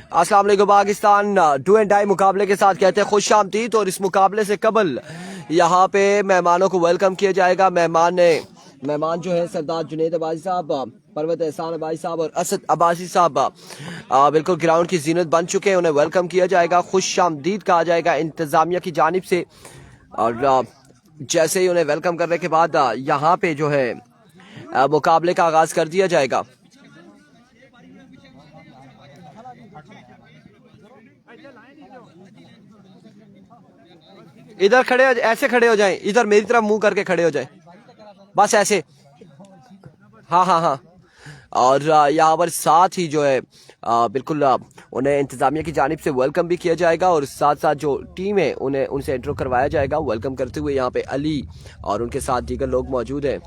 अस्सलाम वालेकुम Pakistan. Do and die मुकाबले के साथ कहते हैं खुश आमदीद। और इस मुकाबले से कबल यहाँ पे मेहमानों को वेलकम किया जाएगा। मेहमान जो है सरदार जुनैद अब्बासी साहब, परवत एहसान अब्बासी साहब और असद अब्बासी साहब बिल्कुल ग्राउंड की जीनत बन चुके हैं। उन्हें वेलकम किया जाएगा, खुश आमदीद कहा जाएगा इंतजामिया की जानिब से। और जैसे ही उन्हें वेलकम करने के बाद यहाँ पे जो है मुकाबले का आगाज कर दिया जाएगा। इधर खड़े हो, ऐसे खड़े हो जाएं, इधर मेरी तरफ मुंह करके खड़े हो जाएं, बस ऐसे। हाँ हाँ हाँ। और यहाँ पर साथ ही जो है बिल्कुल उन्हें इंतजामिया की जानिब से वेलकम भी किया जाएगा। और साथ साथ जो टीम है उन्हें उनसे इंट्रो करवाया जाएगा। वेलकम करते हुए यहाँ पे अली और उनके साथ दीगर लोग मौजूद हैं।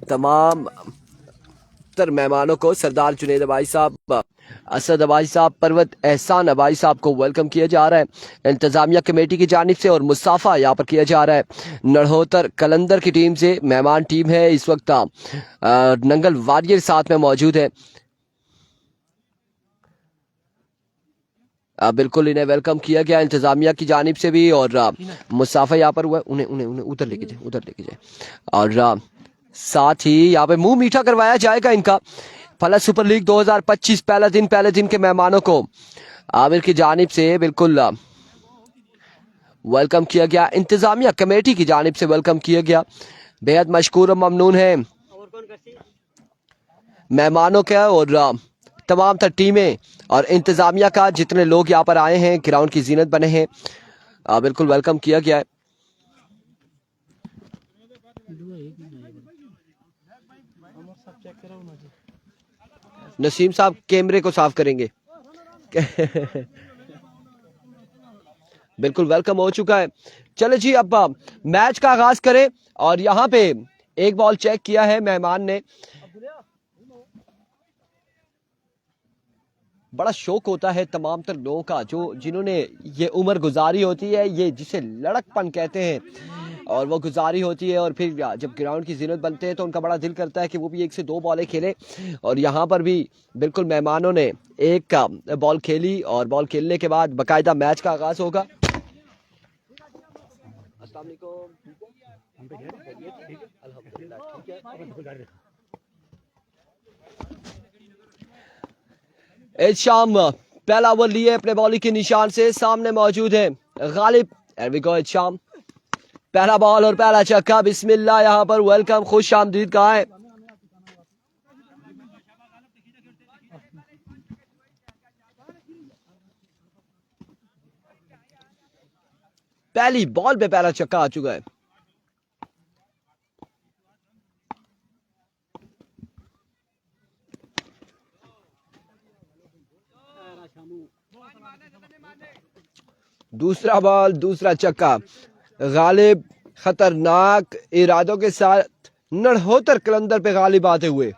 तमाम मेहमानों को सरदार जुनैद अब्बासी साहब, असद अब्बासी साहब, परवत एहसान अब्बासी साहब को वेलकम किया जा रहा है इंतजामिया कमेटी की जानिब से। और मुसाफा यहाँ पर किया जा रहा है नड़होतर कलंदर की टीम से। मेहमान टीम है इस वक्त नंगल वारियर साथ में मौजूद है। बिल्कुल इन्हें वेलकम किया गया इंतजामिया की जानिब से भी। और मुसाफा यहाँ पर हुआ, उन्हें उन्हें उन्हें उधर लेके जाए, उधर लेके जाए। और साथ ही यहाँ पे मुंह मीठा करवाया जाएगा इनका। फलस सुपर लीग 2025 पहले दिन के मेहमानों को आमिर की जानिब से बिल्कुल वेलकम किया गया, इंतजामिया कमेटी की जानिब से वेलकम किया गया। बेहद मशकूर और ममनून है मेहमानों का और तमाम तर टीमें और इंतजामिया का, जितने लोग यहाँ पर आए हैं ग्राउंड की जीनत बने हैं, बिल्कुल वेलकम किया गया है। नसीम साहब कैमरे को साफ करेंगे। बिल्कुल वेलकम हो चुका है। चले जी अब मैच का आगाज करें। और यहाँ पे एक बॉल चेक किया है मेहमान ने। बड़ा शौक होता है तमाम तर लोगों का जो जिन्होंने ये उम्र गुजारी होती है, ये जिसे लड़कपन कहते हैं, और वो गुजारी होती है। और फिर जब ग्राउंड की जीनत बनते हैं तो उनका बड़ा दिल करता है कि वो भी 1 से 2 बॉलें खेले। और यहाँ पर भी बिल्कुल मेहमानों ने एक बॉल खेली और बॉल खेलने के बाद बाकायदा मैच का आगाज होगा। इस शाम पहला ओवर लिए अपने बॉलिंग के निशान से, सामने मौजूद है गालिब। इस शाम पहला बॉल और पहला छक्का, बिस्मिल्लाह। यहाँ पर वेलकम, खुश आमदीद कहा है। पहली बॉल पे पहला छक्का आ चुका है। दूसरा बॉल, दूसरा छक्का। गालिब खतरनाक इरादों के साथ नड़होतर कलंदर पे गालिब आते हुए।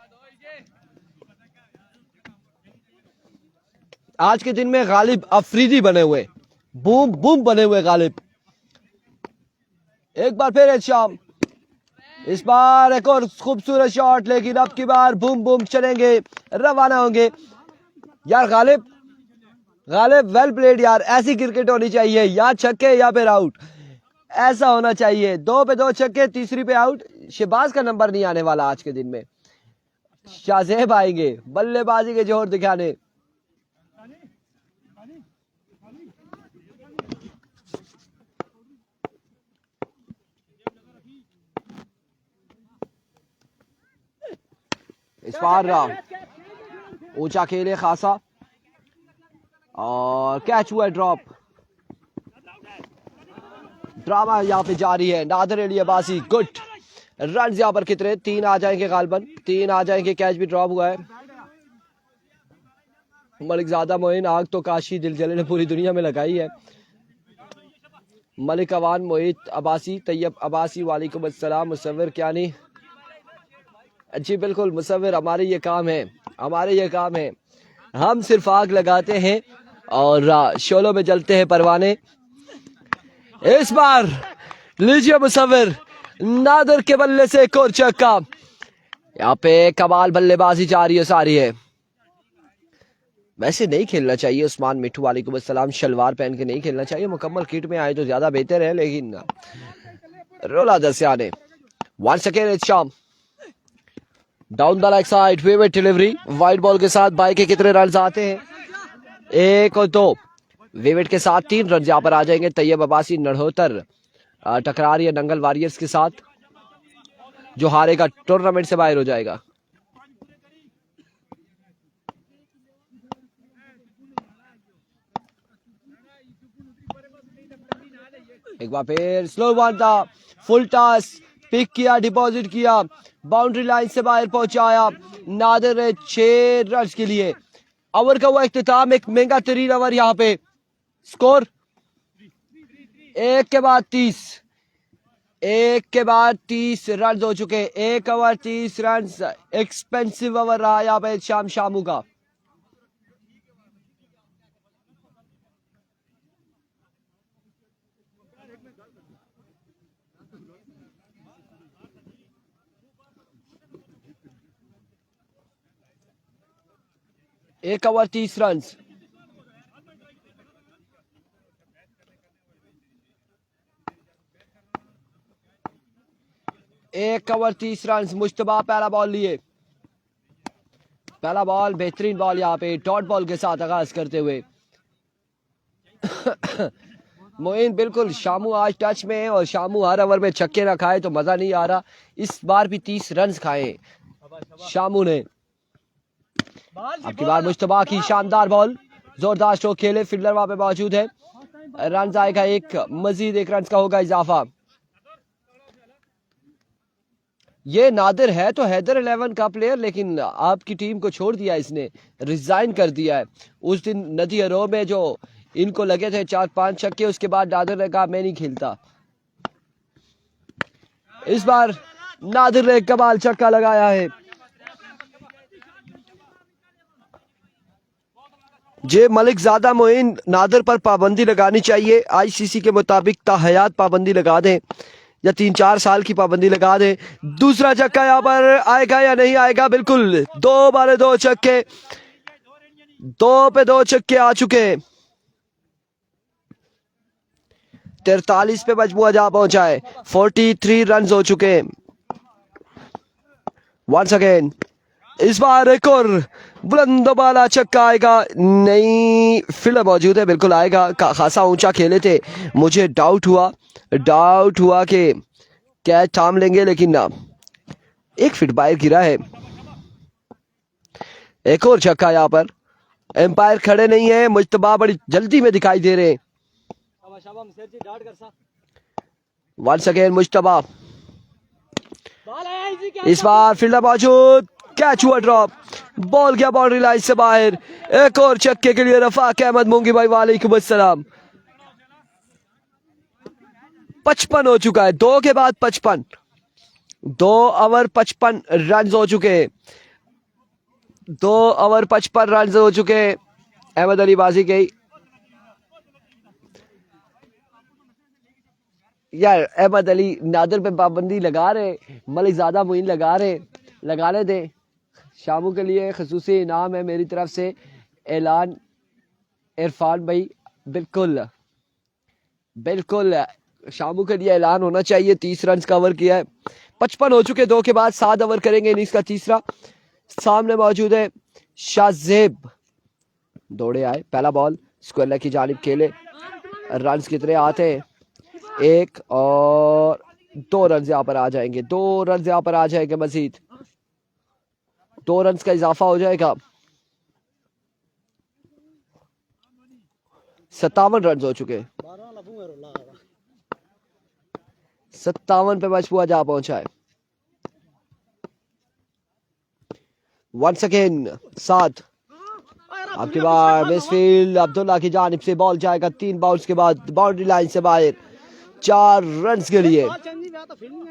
आज के दिन में गालिब अफरीदी बने हुए, बूम बूम बने हुए गालिब। एक बार फिर शाम, इस बार एक और खूबसूरत शॉट, लेकिन अब की बार बूम बूम चलेंगे, रवाना होंगे। यार गालिब वेल प्लेड यार। ऐसी क्रिकेट होनी चाहिए, या छक्के या फिर आउट, ऐसा होना चाहिए। 2 पे 2 छक्के, तीसरी पे आउट। शहबाज का नंबर नहीं आने वाला आज के दिन में, शाहजेब आएंगे बल्लेबाजी के जोर दिखाने। इस बार ऊंचा खेले खासा और कैच हुआ ड्रॉप। ड्रामा यहाँ पे जारी है। Nadir Ali Abbasi good run. यहाँ पर कितने? 3 आ जाएंगे गालबन, 3 आ जाएंगे। कैच भी ड्रॉप हुआ है। मलिकजादा मोइन, आग तो काशी दिल जले ने पूरी दुनिया में लगाई है। मलिक अवान, मोहित अब्बासी, तैयब अब्बासी, वालेकुम अस्सलाम। मुसव्विर क्या नहीं जी, बिल्कुल मुसव्विर, हमारे ये काम है, हम सिर्फ आग लगाते हैं और शोलों में जलते हैं परवाने। इस बार लीजिए मुसव्विर, नादर के बल्ले से एक और छक्का। यहाँ पे कमाल बल्लेबाजी जा रही है सारी है। वैसे नहीं खेलना चाहिए उस्मान मिठू, वालेकुम अस्सलाम। शलवार पहन के नहीं खेलना चाहिए, मुकम्मल किट में आए तो ज्यादा बेहतर है, लेकिन रोला दसिया ने वंस अगेन इट्स शाम down the leg side, vivid delivery wide ball के साथ। बाई के कितने रन आते हैं? 1 और 2। विविड के साथ 3 रन यहाँ पर आ जाएंगे। तैयब अब्बासी नड़होतर टकरा रही है नंगल वॉरियर्स के साथ, जो हारेगा टूर्नामेंट से बाहर हो जाएगा। एक बार फिर स्लो वन था, फुल टॉस पिक किया, डिपॉजिट किया, बाउंड्री लाइन से बाहर पहुंचाया नादिर ने 6 रन के लिए। ओवर का वो इख्तिताम, एक महंगा तरीन ओवर यहाँ पे। स्कोर 1 के बाद 30 रन हो चुके। 1 ओवर 30 रन, एक्सपेंसिव ओवर रहा यहाँ पे शामू का। एक ओवर 30 रन। एक ओवर 30 रन। मुश्तबा पहला बॉल लिए, पहला बॉल बेहतरीन बॉल यहाँ पे डॉट बॉल के साथ आगाज करते हुए। मोइन बिल्कुल शामू आज टच में है, और शामू हर ओवर में छक्के ना खाए तो मजा नहीं आ रहा। इस बार भी 30 रन खाए शामू ने। अब की बार मुश्तबा की शानदार बॉल, जोरदार स्ट्रोक खेले, फील्डर वहां पे मौजूद है। रन आएगा एक, मजीद 1 रन का होगा इजाफा। ये नादिर है तो हैदर 11 का प्लेयर, लेकिन आपकी टीम को छोड़ दिया इसने, रिजाइन कर दिया है। उस दिन नदी अरो में जो इनको लगे थे 4-5 छक्के, उसके बाद नादिर ने कहा मैं नहीं खेलता। इस बार नादिर ने कमाल छक्का लगाया है। जे मलिक ज़्यादा मोइन, नादिर पर पाबंदी लगानी चाहिए। आईसीसी के मुताबिक ताहयात पाबंदी लगा दें, या 3-4 साल की पाबंदी लगा दें। दूसरा छक्का यहाँ पर आएगा या नहीं आएगा? बिल्कुल 2 बारे 2 छक्के, 2 पे 2 छक्के आ चुके हैं। 43 पे मजमुआ जा पहुंचा है। 43 रन हो चुके हैं। वंस अगेन इस बार एक और बुलंद वाला छक्का आएगा? नहीं, फील्डर मौजूद है, बिल्कुल आएगा। खासा ऊंचा खेले थे, मुझे डाउट हुआ कि कैच थाम लेंगे, लेकिन ना, 1 फीट बाहर गिरा है। एक और छक्का यहाँ पर। एम्पायर खड़े नहीं है, मुश्तबा बड़ी जल्दी में दिखाई दे रहे हैं। वंस अगेन मुश्तबा, इस बार फील्डर मौजूद, कैच हुआ ड्रॉप, बॉल गया बाउंड्री लाइन से बाहर। एक और छक्के के लिए रफाक अहमद मूंगी भाई, वालेकुम अस्सलाम। 55 हो चुका है, 2 के बाद 55, 2 ओवर 55 रन हो चुके हैं। 2 ओवर 55 रन हो चुके हैं। अहमद अली बाजी गई यार। अहमद अली नादिर पे पाबंदी लगा रहे, मलिक ज़्यादा मुइन लगा रहे, लगाने दे। शामू के लिए खसूसी इनाम है मेरी तरफ से, ऐलान इरफान भाई। बिल्कुल शामू के लिए ऐलान होना चाहिए। 30 रन कवर किया है, 55 हो चुके। 2 के बाद 7 ओवर करेंगे इनिंग्स का तीसरा। सामने मौजूद है शाहजेब, दौड़े आए, पहला बॉल स्क्वायर की जानिब खेले। रन कितने आते हैं? 1 और 2 रन यहाँ पर आ जाएंगे। 2 रन यहाँ पर आ जाएंगे, मजीद 2 रन का इजाफा हो जाएगा। 57 रन हो चुके। 57 पे मजबूआ जा पहुंचा है। Once again 7। आपकी बार मिसफील्ड, अब्दुल्ला की जानिब से बॉल जाएगा 3 बाउंस के बाद बाउंड्री लाइन से बाहर, 4 रन के लिए।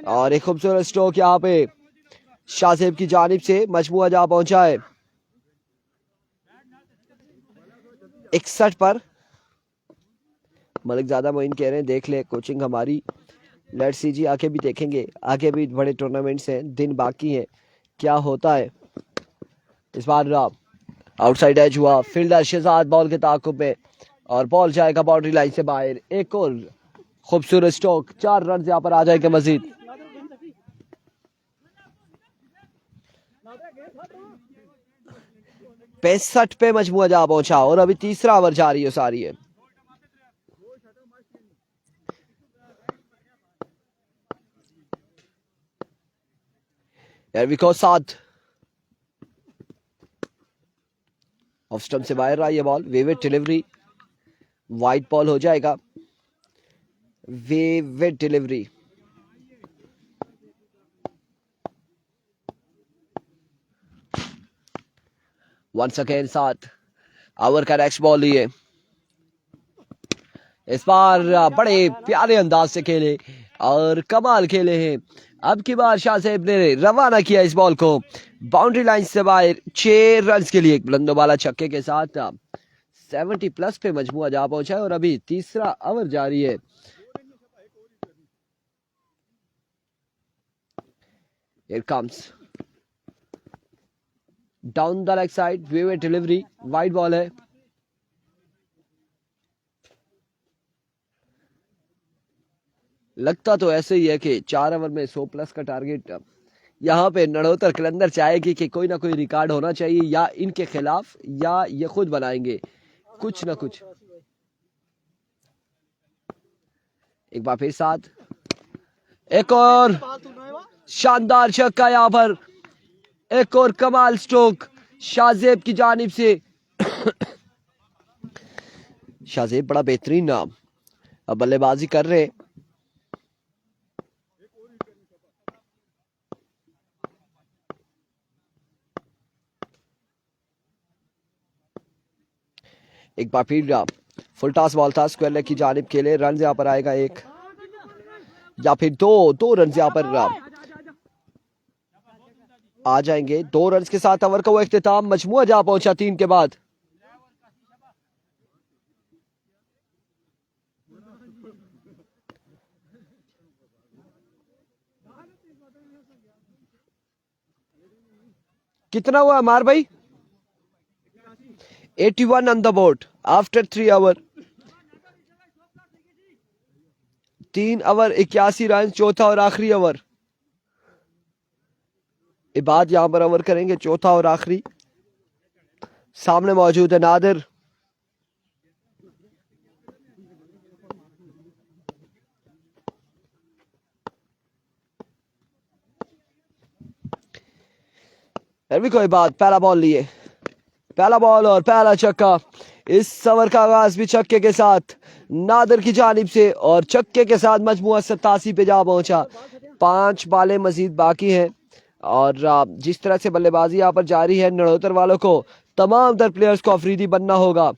और एक खूबसूरत स्ट्रोक यहाँ पे शाहजेब की जानिब से, मजबूआ जा पहुंचा है 61 पर। मलिक ज़्यादा मोइन कह रहे हैं देख ले कोचिंग हमारी। लेट्स सी जी, आगे भी देखेंगे, आगे भी बड़े टूर्नामेंट्स हैं, दिन बाकी हैं, क्या होता है। इस बार आउटसाइड एज हुआ, फील्डर शहजाद बॉल के ताकुब में और बॉल जाएगा बाउंड्री लाइन से बाहर। एक और खूबसूरत स्ट्रोक, 4 रन यहाँ पर आ जाएंगे मजीद। पैंसठ पे मजमुआ जा पहुंचा और अभी तीसरा ओवर जारी है सारी है। साथ ऑफ स्टंप से बाहर रहा ये बॉल, वेवेट डिलीवरी, वाइड बॉल हो जाएगा। वेवेट डिलीवरी, वंस अगेन साथ ओवर का नेक्स्ट बॉल लिए। इस बार बड़े प्यारे अंदाज से खेले और कमाल खेले हैं। अब की बार शाहजेब ने रवाना किया इस बॉल को बाउंड्री लाइन से बाहर 6 रन के लिए। बुलंदोबाला छक्के के साथ 70 प्लस पे मजमुआ जा पहुंचा है और अभी तीसरा ओवर जारी है। Here comes down the leg side, वेवेट डिलीवरी, वाइड बॉल है। लगता तो ऐसे ही है कि 4 ओवर में 100 प्लस का टारगेट यहाँ पे नड़ोतर कलंदर चाहेगी कि कोई ना कोई रिकॉर्ड होना चाहिए, या इनके खिलाफ या ये खुद बनाएंगे कुछ ना कुछ। एक बार फिर साथ एक और शानदार छक्का यहाँ पर, एक और कमाल स्ट्रोक शाहजेब की जानिब से। शाहजेब बड़ा बेहतरीन नाम अब बल्लेबाजी कर रहे हैं। एक बार फिर फुल टॉस बॉल था स्क्वायर लेग की जानिब के लिए। रन यहाँ पर आएगा 1 या फिर 2 रन यहाँ पर आ जाएंगे। 2 रन के साथ ओवर का वो इख्तिताम, मजमुआ जा पहुंचा 3 के बाद। कितना हुआ अमार भाई? 81 on the board after 3 over. 3 over 81 run, चौथा और आखिरी ओवर। इबाद यहां पर ओवर करेंगे, चौथा और आखिरी। सामने मौजूद है नादिर। भी कोई बात, पहला बॉल लिए, पहला बॉल और पहला छक्का। इस ओवर का आगाज भी छक्के के साथ नादिर की जानिब से और छक्के के साथ मजमुआ 87 पे जा पहुंचा। 5 बालें मजीद बाकी हैं और जिस तरह से बल्लेबाजी यहाँ पर जारी है, नड़ोतर वालों को तमाम दर प्लेयर्स को अफरीदी बनना होगा।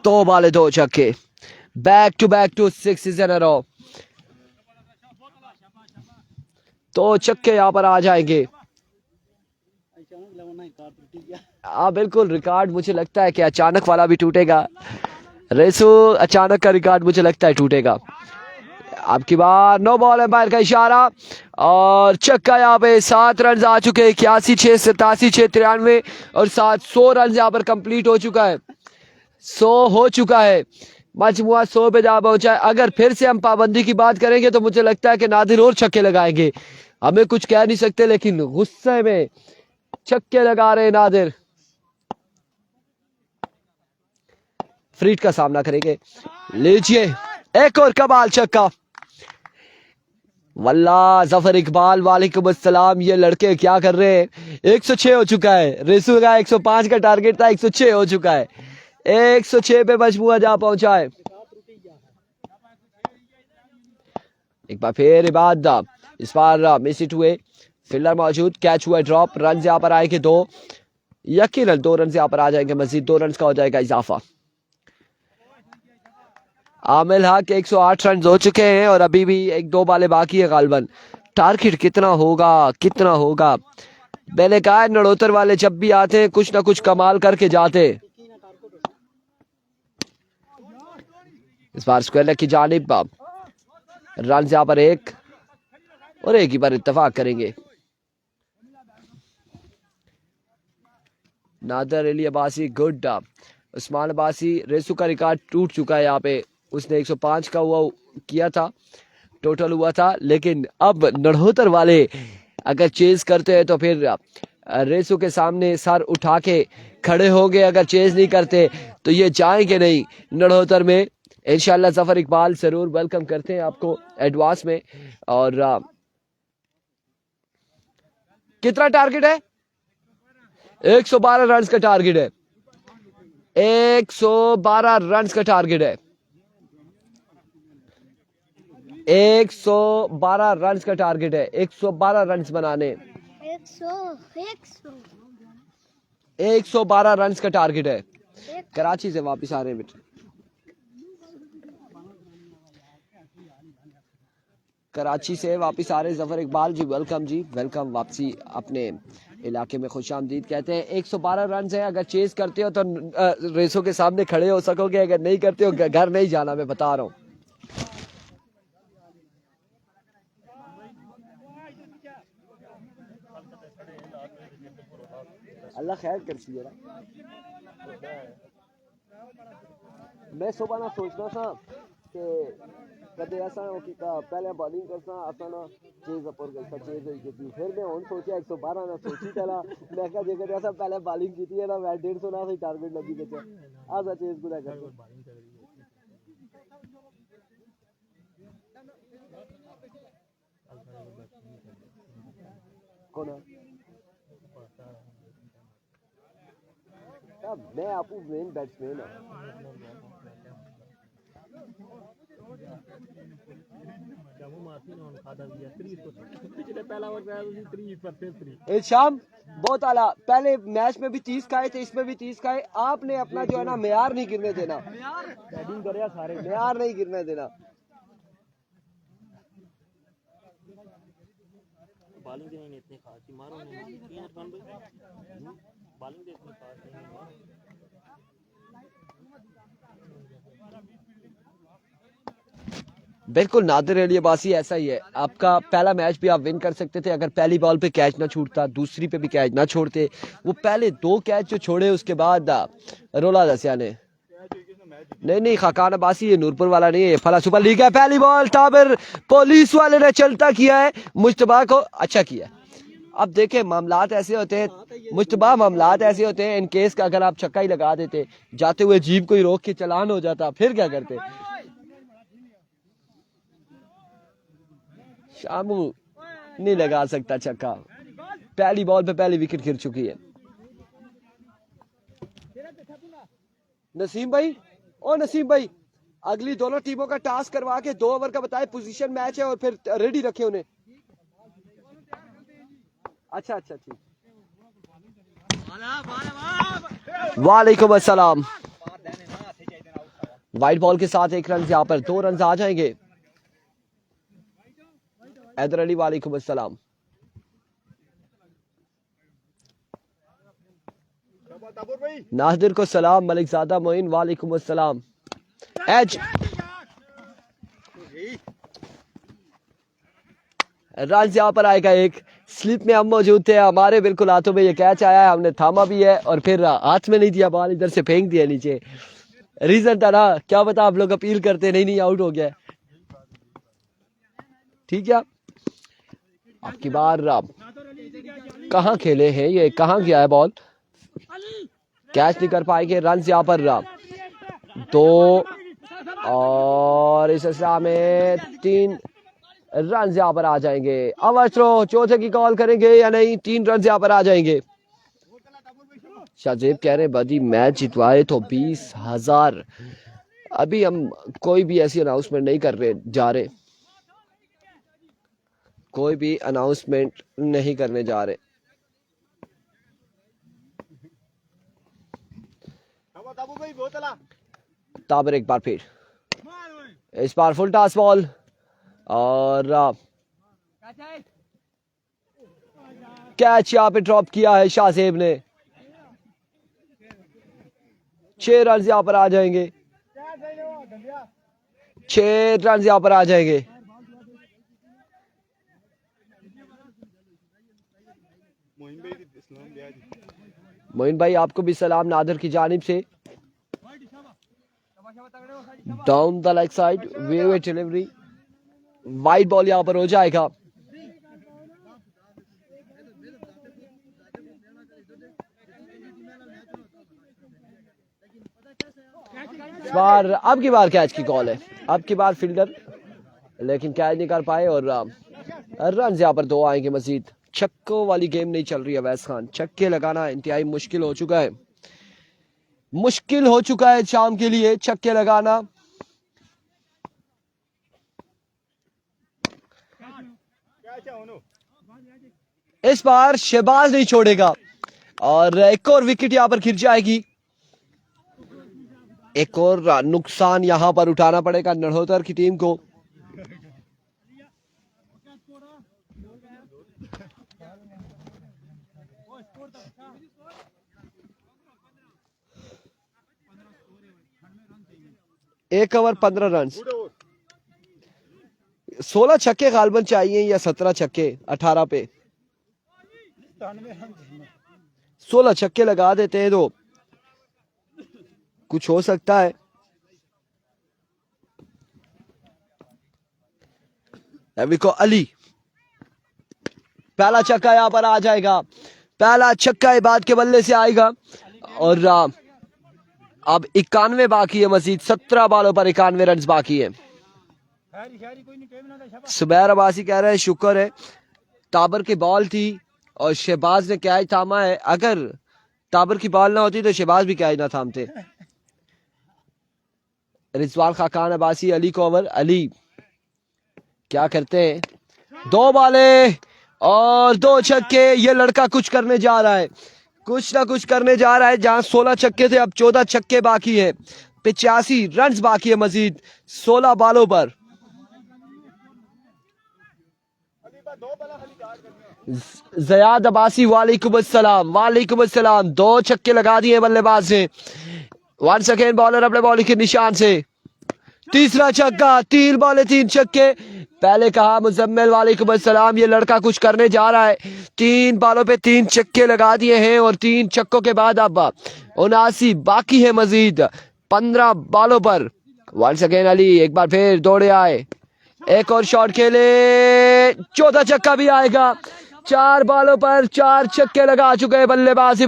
2 बालें 2 छक्के, बैक टू 6 इन अ रो। 2 छक्के यहाँ पर आ जाएंगे। हाँ बिल्कुल, रिकॉर्ड मुझे लगता है कि अचानक वाला भी टूटेगा। रेसू अचानक का रिकॉर्ड मुझे लगता है टूटेगा। अब की बार नो बॉल एम्पायर का इशारा और छक्का यहाँ पे। 7 रन आ चुके हैं, 81 6 87 6 93 और 100 रन यहाँ पर कंप्लीट हो चुका है। 100 हो चुका है, मजमुआ 100 पे जा पहुंचा है। अगर फिर से हम पाबंदी की बात करेंगे तो मुझे लगता है कि नादिर और छक्के लगाएंगे। हमें कुछ कह नहीं सकते, लेकिन गुस्से में छक्के लगा रहे नादिर। फ्रीड का सामना करेंगे। लीजिए एक और कमाल छक्का। वल्ला जफर इकबाल वालेकुम अस्सलाम, ये लड़के क्या कर रहे हैं। 106 हो चुका है, रेसू का 105 का टारगेट था, 106 हो चुका है। 106 पे मजमुआ जा पहुंचा है। एक बार फिर इबाद, इस बार मिस इट हुए, फील्डर मौजूद, कैच हुआ ड्रॉप। रन यहाँ पर आएंगे 2, यकीनन 2 रन यहाँ पर आ जाएंगे मजीद। 2 रन का हो जाएगा इजाफा। आमिल हक 108 रन हो चुके हैं और अभी भी 1-2 बालें बाकी है गालबन। टारगेट कितना होगा, कितना होगा। मैंने कहा नड़ोतर वाले जब भी आते हैं कुछ ना कुछ कमाल करके जाते। इस बार स्क्वायर लेग की जानिब, रन यहाँ पर 1 और एक ही बार इत्तेफाक करेंगे। नादर अली अब्बासी गुड। उस्मान अब्बासी रेसू का रिकॉर्ड टूट चुका है यहाँ पे, उसने 105 का हुआ किया था, टोटल हुआ था, लेकिन अब नड़होतर वाले अगर चेज करते हैं तो फिर रेसू के सामने सर उठा के खड़े होंगे। अगर चेज नहीं करते तो ये जाएंगे नहीं नड़होतर में। इंशाल्लाह जफर इकबाल जरूर वेलकम करते हैं आपको एडवांस में। और कितना टारगेट है? 112 रन का टारगेट है, 112 रन का टारगेट है, 112 रन का टारगेट है, 112 रन बनाने, 112 रन का टारगेट है। कराची से वापस आ रहे हैं बेटे, कराची से वापस आ रहे हैं जफर इकबाल जी, वेलकम जी, वेलकम वापसी अपने इलाके में, खुश आमदीद कहते हैं। 112 रन है, अगर चेज करते हो तो रेसों के सामने खड़े हो सकोगे, अगर नहीं करते हो घर नहीं जाना, मैं बता रहा हूँ। अल्लाह खैर कर ना। मैं सुबह ना सोचना था कि कदे ऐसा हो कि पहले बॉलिंग करता आता ना चेज अपर करता चेज होई थी, फिर मैं हुन सोचा 112 ना सोची चला, मैं कहा जेकर ऐसा पहले बॉलिंग की है ना मैं 150 ना से टारगेट लगी बचा आजा चेज गुना कर कौन है? मैं आपू मेन बैट्समैन हूं। शाम बहुत आला, पहले मैच में भी 30 खाए थे, इसमें भी 30 खाए। आपने अपना जो है ना मेयार नहीं गिरने देना, बैटिंग करे सारे मेयार नहीं गिरने देना। बॉलिंग के नहीं इतने खास मारो नहीं बॉलिंग इतनी खास नहीं। बिल्कुल नादिर अली अब्बासी ऐसा ही है, आपका पहला मैच भी आप विन कर सकते थे अगर पहली बॉल पे कैच ना छूटता, दूसरी पे भी कैच ना छोड़ते। वो पहले 2 कैच जो छोड़े उसके बाद रोला दसिया ने नहीं खाकान अब्बासी, ये नूरपुर वाला नहीं है, फला सुपर लीग है। पहली बॉल टाबर पुलिस वाले ने चलता किया है, मुश्तबा को अच्छा किया। अब देखे मामलात ऐसे होते हैं मुश्तबा, मामलात ऐसे होते हैं, इन केस का अगर आप छक्का ही लगा देते, जाते हुए जीप को ही रोक के चलान हो जाता, फिर क्या करते? शामू नहीं लगा सकता छक्का, पहली बॉल पे पहली विकेट गिर चुकी है। नसीम भाई, ओ नसीम भाई, अगली दोनों टीमों का टास्क करवा के 2 ओवर का बताए, पोजीशन मैच है और फिर रेडी रखे उन्हें। अच्छा ठीक। वालेकुम अस्सलाम। वाइट बॉल के साथ 1 रन, यहाँ पर 2 रन आ जाएंगे। हैदर अली वालेकुम अस्सलाम। नादिर को सलाम, मलिक ज़ादा मोइन वालेकुम अस्सलाम। एज रन यहाँ पर आएगा 1, स्लिप में हम मौजूद थे, हमारे बिल्कुल हाथों में ये कैच आया है, हमने थामा भी है और फिर हाथ में नहीं दिया, बॉल इधर से फेंक दिया नीचे। रीजन था ना, क्या पता आप लोग अपील करते, नहीं आउट हो गया। ठीक है, आपकी बार कहाँ खेले हैं ये, कहाँ गया है बॉल, कैच नहीं कर पाएंगे। रन यहाँ पर 2 और इस हिस्सा में 3 रन यहाँ पर आ जाएंगे। अब थ्रो चौथे की कॉल करेंगे या नहीं? 3 रन यहाँ पर आ जाएंगे। शाहजेब कह रहे बदी मैच जितवाए तो 20,000। अभी हम कोई भी ऐसी अनाउंसमेंट नहीं कर रहे, जा रहे, कोई भी अनाउंसमेंट नहीं करने जा रहे। ताबर एक बार फिर, इस बार फुल टॉस बॉल और कैच यहाँ पे ड्रॉप किया है शाहजेब ने। 6 रन यहाँ पर आ जाएंगे, 6 रन यहाँ पर आ जाएंगे। मोइन भाई आपको भी सलाम नादर की जानिब से। Down the leg side way delivery, wide ball यहां पर हो जाएगा। बार अब की बार कैच की कॉल है, अब की बार फील्डर लेकिन कैच नहीं कर पाए और रन यहाँ पर 2 आएंगे मजीद। छक्कों वाली गेम नहीं चल रही है अवैस खान, छक्के लगाना इंतहाई मुश्किल हो चुका है, मुश्किल हो चुका है शाम के लिए छक्के लगाना। इस बार शहबाज नहीं छोड़ेगा और एक और विकेट यहां पर गिर जाएगी। एक और नुकसान यहां पर उठाना पड़ेगा नड़होतर की टीम को। एक ओवर 15 रन, 16 छक्के गालबन चाहिए या 17 छक्के 18 पे। 16 छक्के लगा देते हैं तो कुछ हो सकता है। अली पहला छक्का यहां पर आ जाएगा, पहला छक्का इबाद के बल्ले से आएगा और अब 91 बाकी है मजीद, 17 बॉलों पर 91 रन बाकी है। सुबैर अब्बासी कह रहे हैं शुक्र है ताबर की बॉल थी और शहबाज ने कैच थामा है, अगर ताबर की बॉल ना होती तो शहबाज भी कैच ना थामते। रिजवान खाकान अब्बासी अली को ओवर, अली क्या करते हैं, 2 बॉलें और 2 छक्के। ये लड़का कुछ करने जा रहा है, कुछ ना कुछ करने जा रहा है। जहां 16 छक्के थे अब 14 छक्के बाकी है, 85 रन बाकी है मजीद 16 बॉलों पर। जयाद अब्बासी वालेकुम अस्सलाम, वालेकुम अस्सलाम। 2 छक्के लगा दिए बल्लेबाज ने। 1 सेकेंड बॉलर अपने बॉलिंग के निशान से, तीसरा छक्का, 3 बॉलें 3 छक्के। पहले कहा मुजम्मिल वालेकुम अस्सलाम, ये लड़का कुछ करने जा रहा है। 3 बॉलों पे 3 छक्के लगा दिए हैं और 3 छक्कों के बाद अब 79 बाकी है मजीद 15 बॉलों पर। 1 सेकेंड अली एक बार फिर दौड़े आए, एक और शॉट खेले, 14 छक्का भी आएगा। 4 बॉलों पर 4 छक्के लगा चुके हैं बल्लेबाज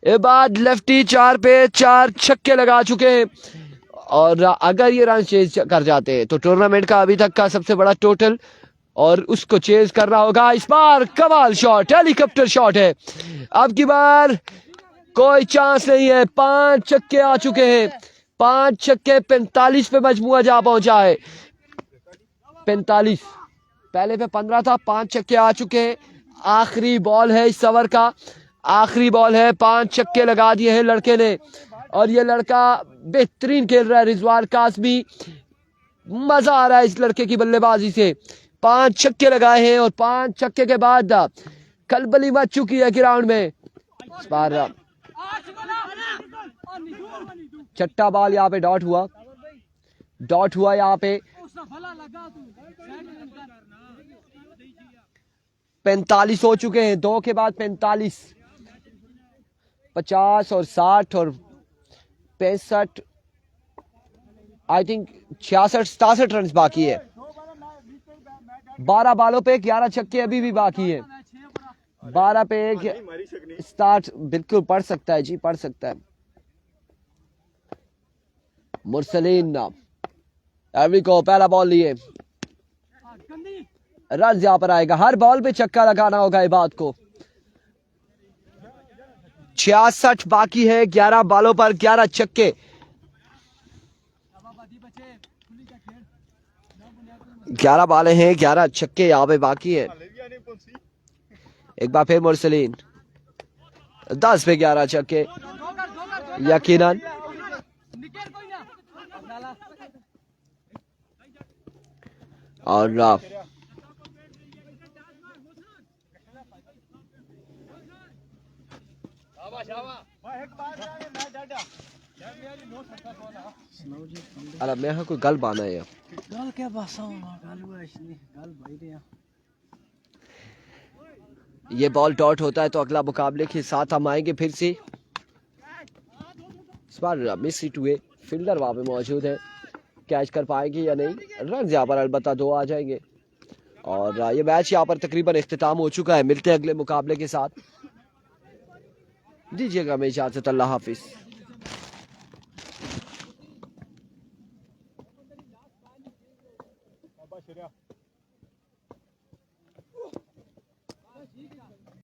इबाद लेफ्टी, 4 पे 4 छक्के लगा चुके हैं और अगर ये रन चेज कर जाते हैं तो टूर्नामेंट का अभी तक का सबसे बड़ा टोटल और उसको चेज करना होगा। इस बार कमाल शॉट, हेलीकॉप्टर शॉट है, अब की बार कोई चांस नहीं है। 5 छक्के आ चुके हैं, 5 छक्के, 45 पे मजमुआ जा पहुंचा है। 45 पहले पे 15 था, 5 छक्के आ चुके हैं। आखिरी बॉल है इस ओवर का, आखिरी बॉल है, 5 छक्के लगा दिए हैं लड़के ने और ये लड़का बेहतरीन खेल रहा है। रिजवान कासमी, मजा आ रहा है इस लड़के की बल्लेबाजी से। 5 छक्के लगाए हैं और 5 छक्के के बाद खलबली मच चुकी है ग्राउंड में। इस बार छठा बॉल यहाँ पे डॉट हुआ, डॉट हुआ यहाँ पे। 45 हो चुके हैं, 2 के बाद 45, 50 और 60 और 65, आई थिंक 66-67 रन बाकी है। 12 बॉलों पे 11 छक्के अभी भी बाकी है। 12 पे 1 स्टार्ट बिल्कुल पढ़ सकता है जी, पढ़ सकता है। मुरसलीन एवरी को पहला बॉल लिए, रन यहां पर आएगा, हर बॉल पे छक्का लगाना होगा इबाद को। 66 बाकी है, 11 बॉलों पर 11 छक्के। 11 बॉलें हैं, 11 छक्के यहाँ पे बाकी है। एक बार फिर मुरसलीन, 10 पे 11 छक्के यकीनन। और अरे मैं कोई गल बाना है गल क्या बासा गल गल भाई रे। ये बॉल डॉट होता है तो अगला मुकाबले के साथ हम आएंगे फिर से। इस बार मिस हिट हुए, फील्डर वहां पे मौजूद है, कैच कर पाएंगे या नहीं। रन यहाँ पर अलबत्ता 2 आ जाएंगे और ये मैच यहाँ पर तकरीबन इख्तिताम हो चुका है। मिलते हैं अगले मुकाबले के साथ, दीजिएगा हमें इजाजत। अल्लाह हाफिज।